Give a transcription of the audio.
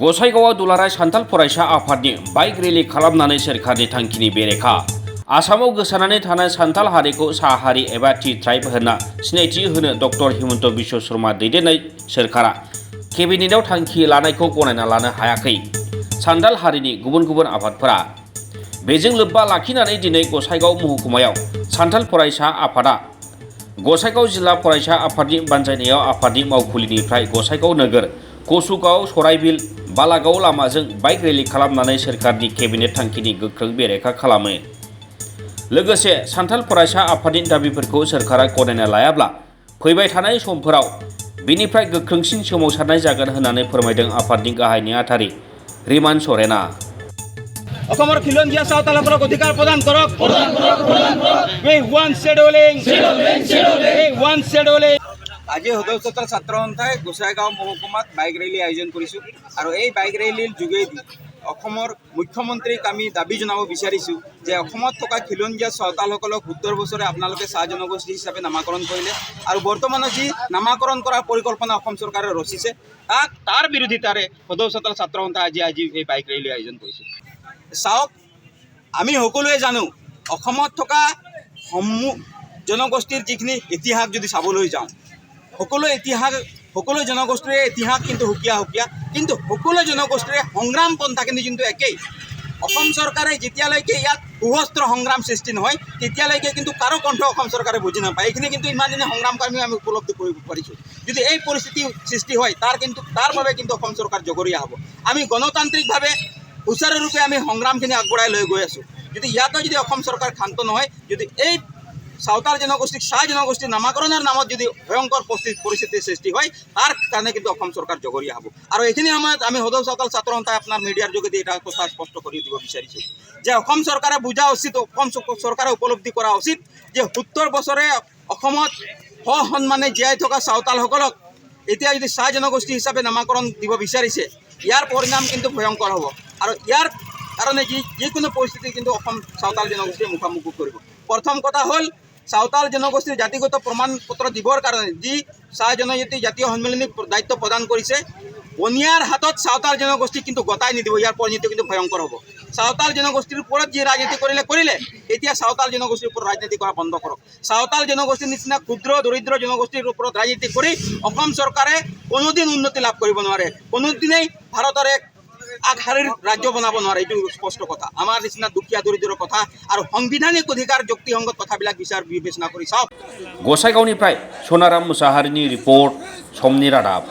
गसाइगावआव दुलाराय सान्थाल फरायसा आफादनि बाइक रेलि खालामनानै सोरखारनि थांखिनि बेरेखा। आसामाव गोसारनानै थानाय सान्थाल हारिखौ सा हारि एबा टि ट्राइब होनना सिनायथि होनो डक्टर हिमन्त बिश्व शर्मा दैदेननाय सोरखारा केबिनेटआव थांखि लानायखौ गनायना लानो हायाखै सान्थाल हारिनि गुबुन गुबुन आफादफोरा। बेजों लोब्बा लाखिनानै दिनै गसाइगाव महकुमायाव सान्थाल फरायसा आफादा गसाइगाव जिल्ला फरायसा आफादनि बानजायनायाव आफादनि मावखुलिनिफ्राय गसाइगाव नोगोर, कसुगाव, सराइबिल, बालागाव लामाजों बाइक रेलि खालामनानै सोरखारनि केबिनेट थांखिनि गोख्रों बेरेखा खालामो। लोगोसे सान्थाल फरायसा आफादनि दाबिफोरखौ सोरखारा गनायना लायाब्ला फैबाय थानाय समफोराव बेनिफ्राय गोख्रोंसिन सोमावसारनाय जागोन होननानै फोरमायदों आफादनि गाहाय नेहाथारि रिमान सरेना। অসমৰ খিলঞ্জীয়া চাওতালসকলক অধিকাৰ প্ৰদান কৰক। আজি সদস্যতাৰ ছাত্ৰ সন্থাই গোসাইগাঁও মহকুমাত বাইক ৰেলী আয়োজন কৰিছোঁ আৰু এই বাইক ৰেলীৰ যোগেদি অসমৰ মুখ্যমন্ত্ৰীক আমি দাবী জনাব বিচাৰিছোঁ যে অসমত থকা খিলঞ্জীয়া চাওতালসকলক ৭০ বছৰে আপোনালোকে চাহ জনগোষ্ঠী হিচাপে নামাকৰণ কৰিলে আৰু বৰ্তমানত যি নামাকৰণ কৰাৰ পৰিকল্পনা অসম চৰকাৰে ৰচিছে তাৰ বিৰোধিতাৰে সদস্যতাৰ ছাত্ৰ সন্থাই আজি এই বাইক ৰেলী আয়োজন কৰিছোঁ। চাওক, আমি সকলোৱে জানো অসমত থকা জনগোষ্ঠীৰ যিখিনি ইতিহাস যদি চাবলৈ যাওঁ, সকলো জনগোষ্ঠীৰে ইতিহাস কিন্তু সুকীয়া সুকীয়া, কিন্তু সকলো জনগোষ্ঠীৰে সংগ্ৰাম পন্থা কিন্তু একেই। অসম চৰকাৰে যেতিয়ালৈকে ইয়াত সুহস্ত্ৰ সংগ্ৰাম সৃষ্টি নহয় তেতিয়ালৈকে কিন্তু কাৰো কণ্ঠ অসম চৰকাৰে বুজি নাপায়। এইখিনি কিন্তু ইমান দিনে সংগ্ৰাম কৰ্মী আমি উপলব্ধি কৰিব পাৰিছোঁ। যদি এই পৰিস্থিতি সৃষ্টি হয় তাৰ বাবে কিন্তু অসম চৰকাৰ জগৰীয়া হ'ব। আমি গণতান্ত্ৰিকভাৱে সুচাৰুৰূপে আমি সংগ্ৰামখিনি আগবঢ়াই লৈ গৈ আছোঁ। যদি ইয়াতো যদি অসম চৰকাৰ ক্ষান্ত নহয়, যদি এই চাওতাল জনগোষ্ঠীক চাহ জনগোষ্ঠীৰ নামাকৰণৰ নামত যদি ভয়ংকৰ পৰিস্থিতিৰ সৃষ্টি হয় তাৰ কাৰণে কিন্তু অসম চৰকাৰ জগৰীয়া হ'ব। আৰু এইখিনি সময়ত আমি সদৌ চাওতাল ছাত্ৰ সন্থাই আপোনাৰ মিডিয়াৰ যোগেদি এটা কথা স্পষ্ট কৰি দিব বিচাৰিছোঁ যে অসম চৰকাৰে বুজা উচিত, অসম চৰকাৰে উপলব্ধি কৰা উচিত যে ৭০ বছৰে অসমত সসন্মানে জীয়াই থকা চাওতালসকলক এতিয়া যদি চাহ জনগোষ্ঠী হিচাপে নামাকৰণ দিব বিচাৰিছে, ইয়াৰ পৰিণাম কিন্তু ভয়ংকৰ হ'ব। আৰু ইয়াৰ কাৰণে যিকোনো পৰিস্থিতি কিন্তু অসম চাওতাল জনগোষ্ঠীয়ে মুখামুখি কৰিব। প্ৰথম কথা হ'ল চাওতাল জনগোষ্ঠীৰ জাতিগত প্ৰমাণ পত্ৰ দিবৰ কাৰণে যি চাহ জনজাতি জাতীয় সন্মিলনীক দায়িত্ব প্ৰদান কৰিছে, বনিয়াৰ হাতত চাওতাল জনগোষ্ঠী কিন্তু গতাই নিদিব। ইয়াৰ পৰিণতি কিন্তু ভয়ংকৰ হ'ব। চাওতাল জনগোষ্ঠীৰ ওপৰত যি ৰাজনীতি কৰিলে এতিয়া চাওতাল জনগোষ্ঠীৰ ওপৰত ৰাজনীতি কৰা বন্ধ কৰক। চাওতাল জনগোষ্ঠীৰ নিচিনা ক্ষুদ্ৰ দৰিদ্ৰ জনগোষ্ঠীৰ ওপৰত ৰাজনীতি কৰি অসম চৰকাৰে কোনোদিন উন্নতি লাভ কৰিব নোৱাৰে, কোনোদিনেই ভাৰতৰ এক আগশাৰীৰ ৰাজ্য বনাব নোৱাৰে। এইটো স্পষ্ট কথা। আমাৰ নিচিনা দুখীয়া দৰিদ্ৰৰ কথা আৰু সাংবিধানিক অধিকাৰ যুক্তিসংগত কথাবিলাক বিচাৰ বিবেচনা কৰি চাওক। गसाइगावनिफ्राय सनाराम मुसाहारिनि रिपर्ट, समनि रादाब।